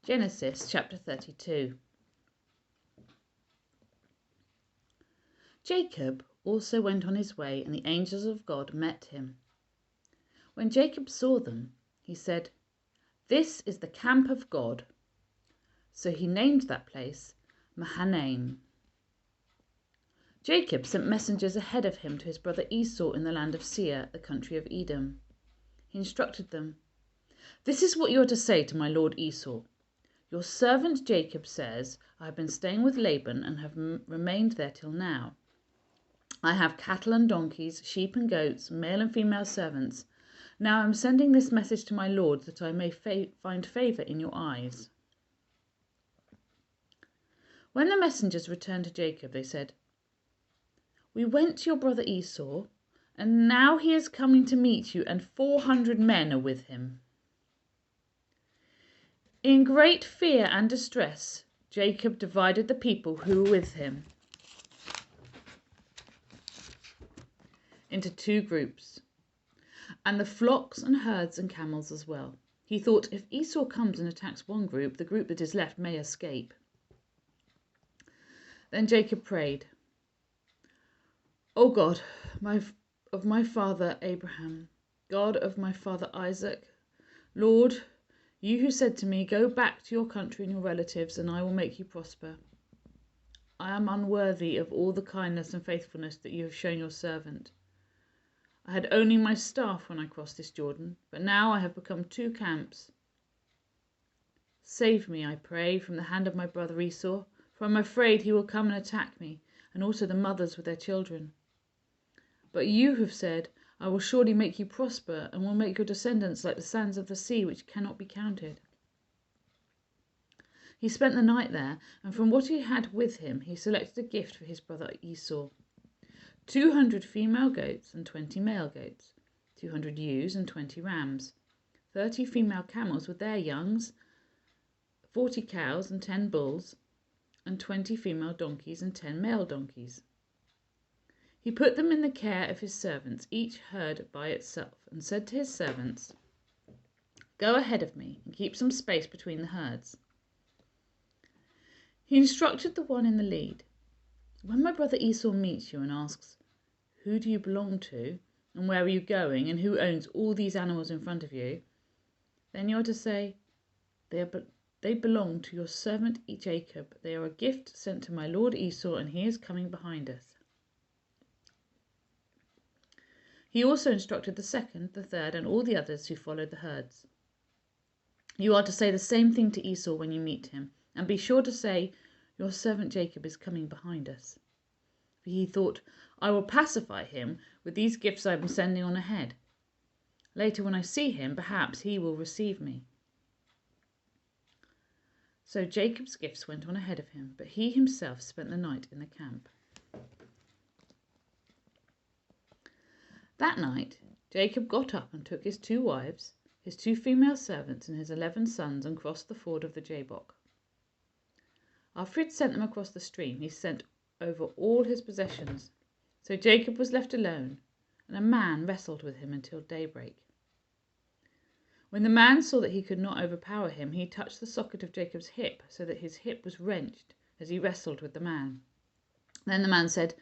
Genesis chapter 32. Jacob also went on his way, and the angels of God met him. When Jacob saw them, he said, "This is the camp of God." So he named that place Mahanaim. Jacob sent messengers ahead of him to his brother Esau in the land of Seir, the country of Edom. He instructed them, "This is what you are to say to my lord Esau. Your servant Jacob says, I have been staying with Laban and have remained there till now. I have cattle and donkeys, sheep and goats, male and female servants. Now I am sending this message to my lord that I may find favor in your eyes." When the messengers returned to Jacob, they said, "We went to your brother Esau, and now he is coming to meet you, and 400 men are with him." In great fear and distress, Jacob divided the people who were with him into two groups, and the flocks and herds and camels as well. He thought, if Esau comes and attacks one group, the group that is left may escape. Then Jacob prayed, "O God, of my father Abraham, God of my father Isaac, Lord, you who said to me, 'Go back to your country and your relatives, and I will make you prosper.' I am unworthy of all the kindness and faithfulness that you have shown your servant. I had only my staff when I crossed this Jordan, but now I have become two camps. Save me, I pray, from the hand of my brother Esau, for I am afraid he will come and attack me, and also the mothers with their children. But you have said, 'I will surely make you prosper, and will make your descendants like the sands of the sea, which cannot be counted.'" He spent the night there, and from what he had with him he selected a gift for his brother Esau: 200 female goats and 20 male goats, 200 ewes and 20 rams, 30 female camels with their youngs, 40 cows and 10 bulls, and 20 female donkeys and 10 male donkeys. He put them in the care of his servants, each herd by itself, and said to his servants, "Go ahead of me and keep some space between the herds." He instructed the one in the lead, "When my brother Esau meets you and asks, 'Who do you belong to, and where are you going, and who owns all these animals in front of you?' then you are to say, 'They belong to your servant Jacob. They are a gift sent to my lord Esau, and he is coming behind us.'" He also instructed the second, the third, and all the others who followed the herds. "You are to say the same thing to Esau when you meet him, and be sure to say, 'Your servant Jacob is coming behind us.'" For he thought, "I will pacify him with these gifts I am sending on ahead. Later, when I see him, perhaps he will receive me." So Jacob's gifts went on ahead of him, but he himself spent the night in the camp. That night Jacob got up and took his 2 wives, his 2 female servants, and his 11 sons, and crossed the ford of the Jabbok. After he had sent them across the stream, he sent over all his possessions. So Jacob was left alone, and a man wrestled with him until daybreak. When the man saw that he could not overpower him, he touched the socket of Jacob's hip, so that his hip was wrenched as he wrestled with the man. Then the man said,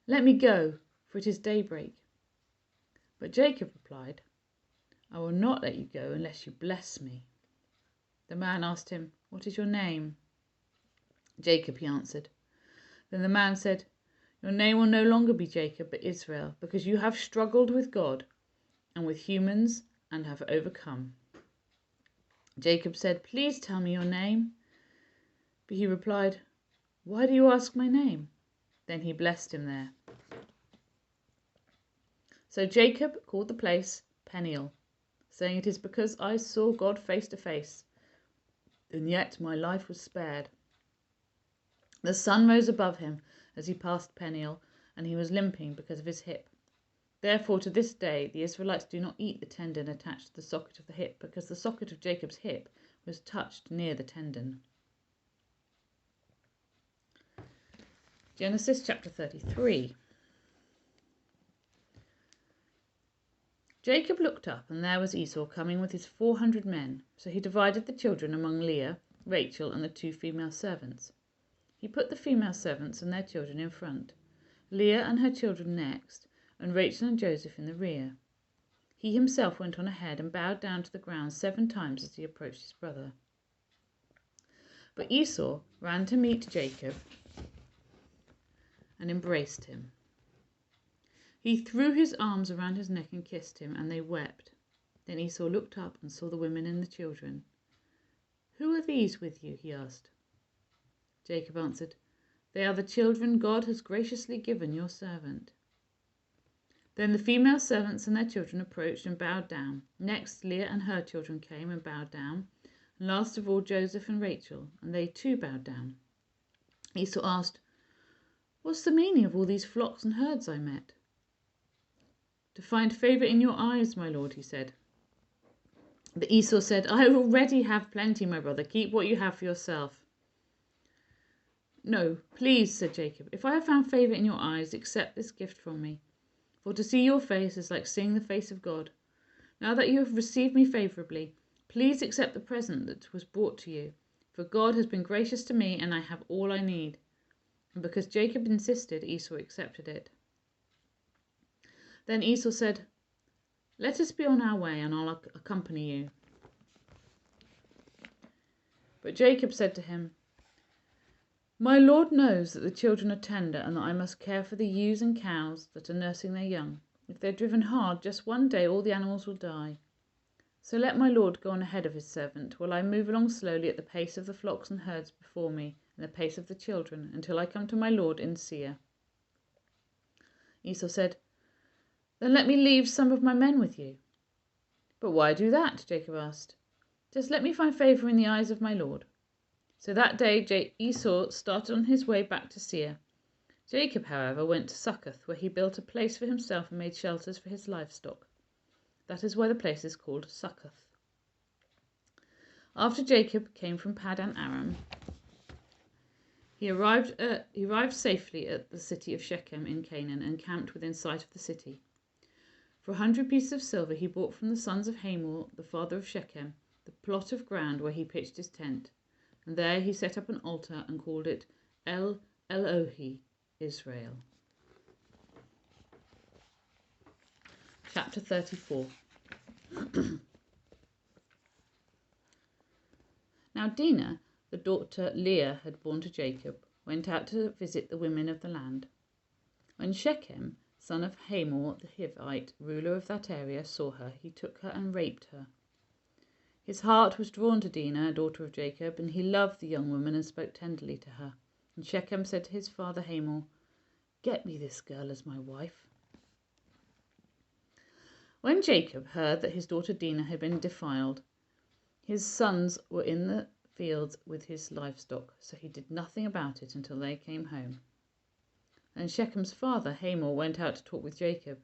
"Let me go, for it is daybreak." But Jacob replied, "I will not let you go unless you bless me." The man asked him, "What is your name?" "Jacob," he answered. Then the man said, "Your name will no longer be Jacob, but Israel, because you have struggled with God and with humans and have overcome." Jacob said, "Please tell me your name." But he replied, "Why do you ask my name?" Then he blessed him there. So Jacob called the place Peniel, saying, "It is because I saw God face to face, and yet my life was spared." The sun rose above him as he passed Peniel, and he was limping because of his hip. Therefore, to this day, the Israelites do not eat the tendon attached to the socket of the hip, because the socket of Jacob's hip was touched near the tendon. Genesis chapter 33. Jacob looked up, and there was Esau coming with his 400 men. So he divided the children among Leah, Rachel, and the 2 female servants. He put the female servants and their children in front, Leah and her children next, and Rachel and Joseph in the rear. He himself went on ahead and bowed down to the ground 7 times as he approached his brother. But Esau ran to meet Jacob and embraced him. He threw his arms around his neck and kissed him, and they wept. Then Esau looked up and saw the women and the children. "Who are these with you?" he asked. Jacob answered, "They are the children God has graciously given your servant." Then the female servants and their children approached and bowed down. Next Leah and her children came and bowed down. And last of all Joseph and Rachel, and they too bowed down. Esau asked, "What's the meaning of all these flocks and herds I met?" "To find favour in your eyes, my lord," he said. But Esau said, "I already have plenty, my brother. Keep what you have for yourself." "No, please," said Jacob. "If I have found favour in your eyes, accept this gift from me. For to see your face is like seeing the face of God. Now that you have received me favourably, please accept the present that was brought to you. For God has been gracious to me, and I have all I need." And because Jacob insisted, Esau accepted it. Then Esau said, "Let us be on our way, and I'll accompany you." But Jacob said to him, "My lord knows that the children are tender, and that I must care for the ewes and cows that are nursing their young. If they're driven hard, just one day all the animals will die. So let my lord go on ahead of his servant, while I move along slowly at the pace of the flocks and herds before me, and the pace of the children, until I come to my lord in Seir." Esau said, "Then let me leave some of my men with you." "But why do that?" Jacob asked. "Just let me find favour in the eyes of my lord." So that day Esau started on his way back to Seir. Jacob, however, went to Succoth, where he built a place for himself and made shelters for his livestock. That is why the place is called Succoth. After Jacob came from Paddan Aram, he arrived safely at the city of Shechem in Canaan and camped within sight of the city. For 100 pieces of silver he bought from the sons of Hamor, the father of Shechem, the plot of ground where he pitched his tent, and there he set up an altar and called it El Elohe Israel. Chapter 34. Now Dinah, the daughter Leah had borne to Jacob, went out to visit the women of the land. When Shechem, son of Hamor the Hivite, ruler of that area, saw her, he took her and raped her. His heart was drawn to Dinah, daughter of Jacob, and he loved the young woman and spoke tenderly to her. And Shechem said to his father Hamor, "Get me this girl as my wife." When Jacob heard that his daughter Dinah had been defiled, his sons were in the fields with his livestock, so he did nothing about it until they came home. And Shechem's father Hamor went out to talk with Jacob.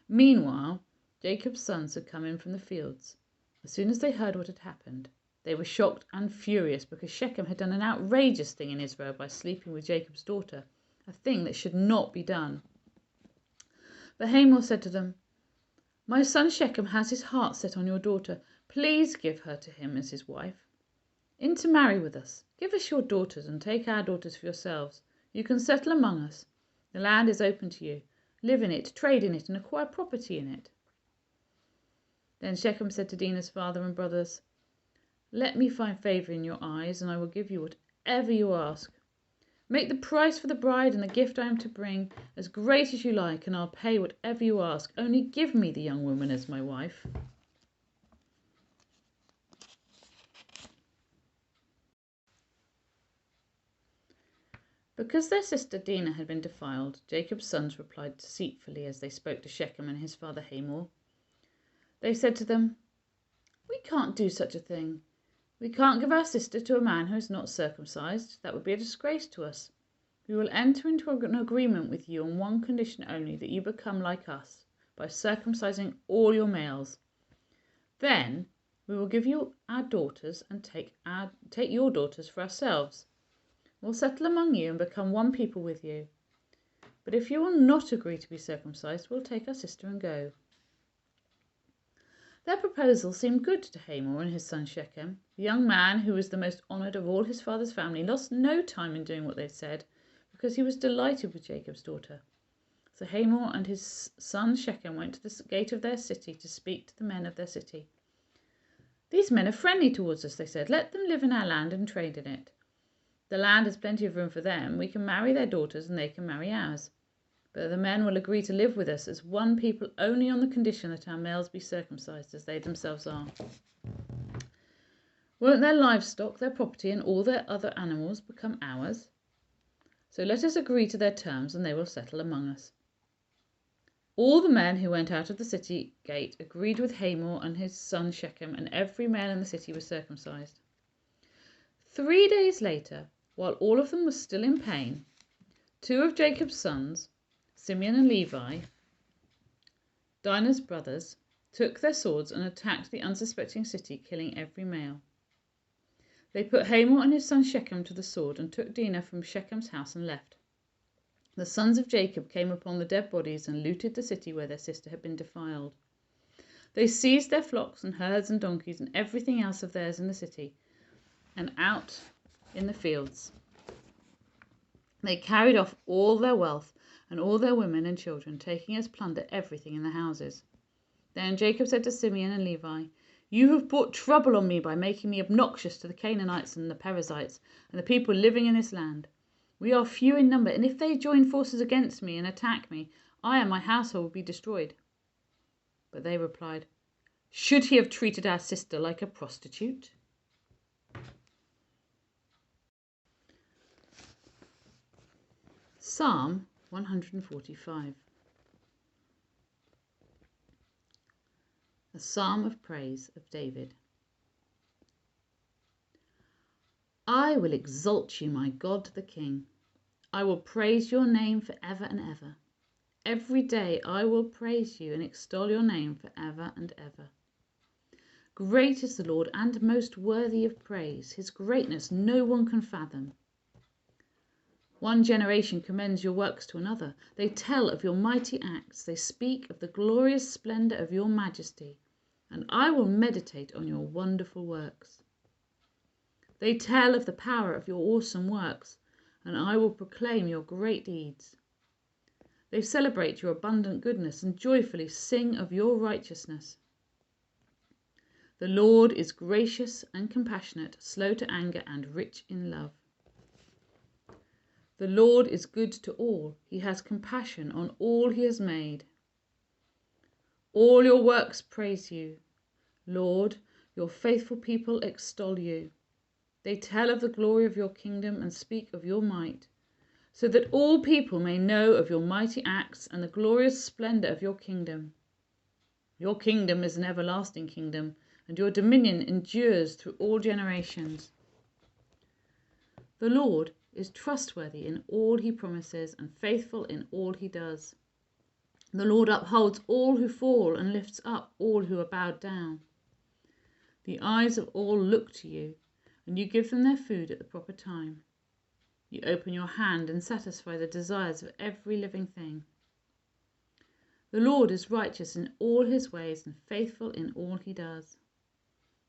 Meanwhile, Jacob's sons had come in from the fields. As soon as they heard what had happened, they were shocked and furious because Shechem had done an outrageous thing in Israel by sleeping with Jacob's daughter, a thing that should not be done. But Hamor said to them, "My son Shechem has his heart set on your daughter. Please give her to him as his wife. Intermarry with us. Give us your daughters and take our daughters for yourselves. You can settle among us. The land is open to you. Live in it, trade in it, and acquire property in it." Then Shechem said to Dinah's father and brothers, "Let me find favour in your eyes, and I will give you whatever you ask. Make the price for the bride and the gift I am to bring as great as you like, and I'll pay whatever you ask. Only give me the young woman as my wife." Because their sister Dinah had been defiled, Jacob's sons replied deceitfully as they spoke to Shechem and his father Hamor. They said to them, "We can't do such a thing. We can't give our sister to a man who is not circumcised. That would be a disgrace to us. We will enter into an agreement with you on one condition only, that you become like us, by circumcising all your males. Then we will give you our daughters and take your daughters for ourselves. We'll settle among you and become one people with you. But if you will not agree to be circumcised, we'll take our sister and go." Their proposal seemed good to Hamor and his son Shechem. The young man, who was the most honoured of all his father's family, lost no time in doing what they said, because he was delighted with Jacob's daughter. So Hamor and his son Shechem went to the gate of their city to speak to the men of their city. "These men are friendly towards us," they said. "Let them live in our land and trade in it. The land has plenty of room for them. We can marry their daughters and they can marry ours. But the men will agree to live with us as one people only on the condition that our males be circumcised as they themselves are. Won't their livestock, their property, and all their other animals become ours? So let us agree to their terms and they will settle among us." All the men who went out of the city gate agreed with Hamor and his son Shechem, and every male in the city was circumcised. 3 days later, while all of them were still in pain, 2 of Jacob's sons, Simeon and Levi, Dinah's brothers, took their swords and attacked the unsuspecting city, killing every male. They put Hamor and his son Shechem to the sword and took Dinah from Shechem's house and left. The sons of Jacob came upon the dead bodies and looted the city where their sister had been defiled. They seized their flocks and herds and donkeys and everything else of theirs in the city and out in the fields. They carried off all their wealth and all their women and children, taking as plunder everything in the houses. Then Jacob said to Simeon and Levi, "You have brought trouble on me by making me obnoxious to the Canaanites and the Perizzites and the people living in this land. We are few in number, and if they join forces against me and attack me, I and my household will be destroyed." But they replied, "Should he have treated our sister like a prostitute?" Psalm 145. A psalm of praise of David. I will exalt you, my God the King. I will praise your name for ever and ever. Every day I will praise you and extol your name for ever and ever. Great is the Lord and most worthy of praise. His greatness no one can fathom. One generation commends your works to another. They tell of your mighty acts. They speak of the glorious splendor of your majesty. And I will meditate on your wonderful works. They tell of the power of your awesome works, and I will proclaim your great deeds. They celebrate your abundant goodness and joyfully sing of your righteousness. The Lord is gracious and compassionate, slow to anger and rich in love. The Lord is good to all. He has compassion on all he has made. All your works praise you. Lord, your faithful people extol you. They tell of the glory of your kingdom and speak of your might, so that all people may know of your mighty acts and the glorious splendor of your kingdom. Your kingdom is an everlasting kingdom, and your dominion endures through all generations. The Lord is trustworthy in all he promises and faithful in all he does. The Lord upholds all who fall and lifts up all who are bowed down. The eyes of all look to you, and you give them their food at the proper time. You open your hand and satisfy the desires of every living thing. The Lord is righteous in all his ways and faithful in all he does.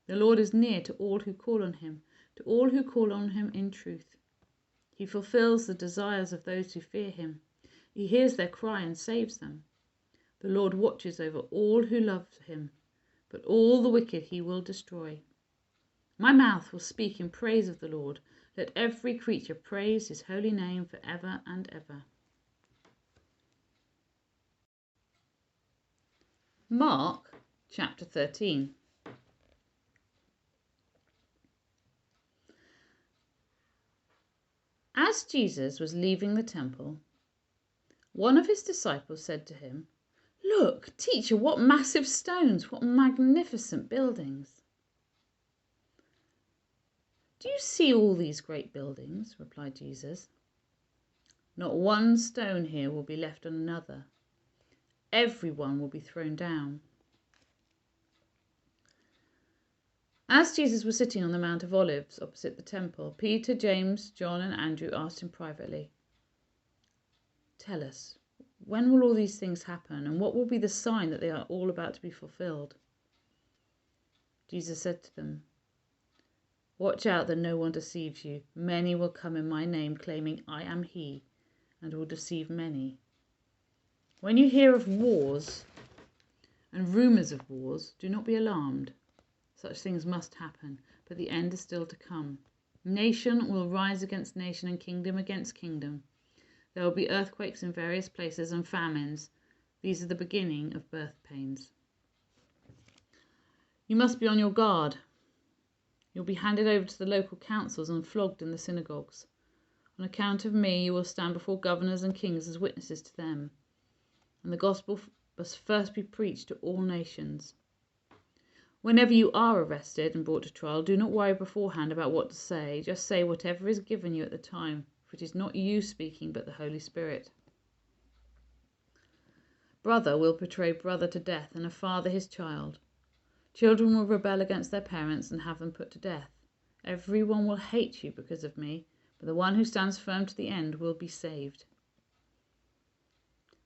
The Lord is near to all who call on him, to all who call on him in truth. He fulfills the desires of those who fear him. He hears their cry and saves them. The Lord watches over all who love him, but all the wicked he will destroy. My mouth will speak in praise of the Lord. Let every creature praise his holy name forever and ever. Mark chapter 13. As Jesus was leaving the temple, one of his disciples said to him, "Look, teacher, what massive stones, what magnificent buildings." "Do you see all these great buildings?" replied Jesus. "Not one stone here will be left on another. Every one will be thrown down." As Jesus was sitting on the Mount of Olives opposite the temple, Peter, James, John, and Andrew asked him privately, "Tell us, when will all these things happen, and what will be the sign that they are all about to be fulfilled?" Jesus said to them, "Watch out that no one deceives you. Many will come in my name, claiming I am he, and will deceive many. When you hear of wars and rumors of wars, do not be alarmed. Such things must happen, but the end is still to come. Nation will rise against nation and kingdom against kingdom. There will be earthquakes in various places and famines. These are the beginning of birth pains. You must be on your guard. You'll be handed over to the local councils and flogged in the synagogues. On account of me, you will stand before governors and kings as witnesses to them. And the gospel must first be preached to all nations. Whenever you are arrested and brought to trial, do not worry beforehand about what to say. Just say whatever is given you at the time, for it is not you speaking, but the Holy Spirit. Brother will betray brother to death, and a father his child. Children will rebel against their parents and have them put to death. Everyone will hate you because of me, but the one who stands firm to the end will be saved.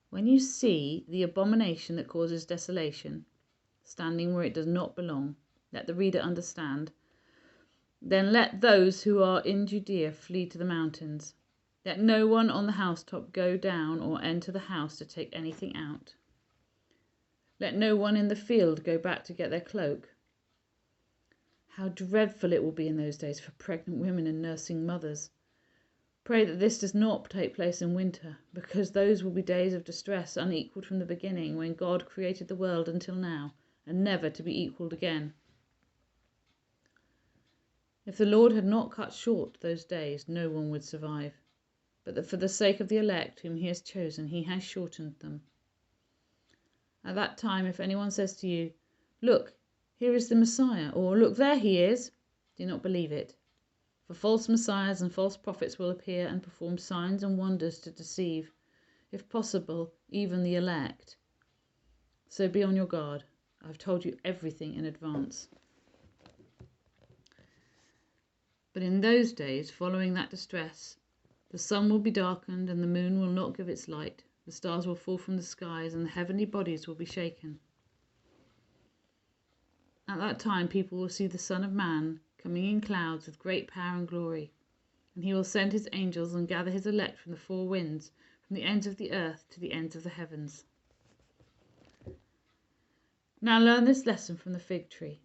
When you see the abomination that causes desolation, standing where it does not belong, let the reader understand. Then let those who are in Judea flee to the mountains. Let no one on the housetop go down or enter the house to take anything out. Let no one in the field go back to get their cloak. How dreadful it will be in those days for pregnant women and nursing mothers. Pray that this does not take place in winter, because those will be days of distress unequalled from the beginning, when God created the world until now, and never to be equalled again. If the Lord had not cut short those days, no one would survive, but that for the sake of the elect whom he has chosen, he has shortened them. At that time, if anyone says to you, "Look, here is the Messiah," or "Look, there he is," do not believe it. For false messiahs and false prophets will appear and perform signs and wonders to deceive, if possible, even the elect. So be on your guard. I have told you everything in advance. But in those days, following that distress, the sun will be darkened and the moon will not give its light. The stars will fall from the skies and the heavenly bodies will be shaken. At that time, people will see the Son of Man coming in clouds with great power and glory. And he will send his angels and gather his elect from the four winds, from the ends of the earth to the ends of the heavens. Now learn this lesson from the fig tree.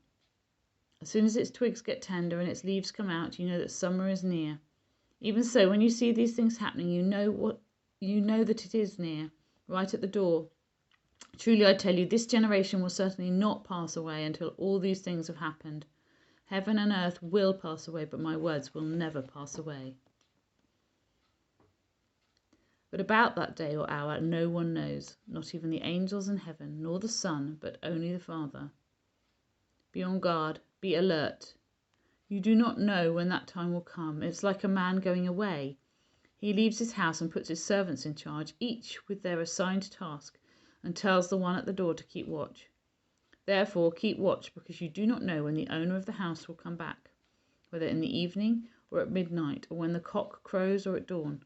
As soon as its twigs get tender and its leaves come out, you know that summer is near. Even so, when you see these things happening, you know that it is near, right at the door. Truly I tell you, this generation will certainly not pass away until all these things have happened. Heaven and earth will pass away, but my words will never pass away. But about that day or hour no one knows, not even the angels in heaven, nor the Son, but only the Father. Be on guard, be alert. You do not know when that time will come. It's like a man going away. He leaves his house and puts his servants in charge, each with their assigned task, and tells the one at the door to keep watch. Therefore keep watch, because you do not know when the owner of the house will come back, whether in the evening or at midnight, or when the cock crows or at dawn.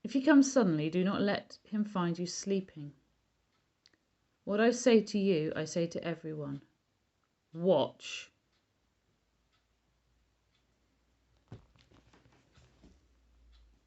If he comes suddenly, do not let him find you sleeping. What I say to you, I say to everyone. Watch.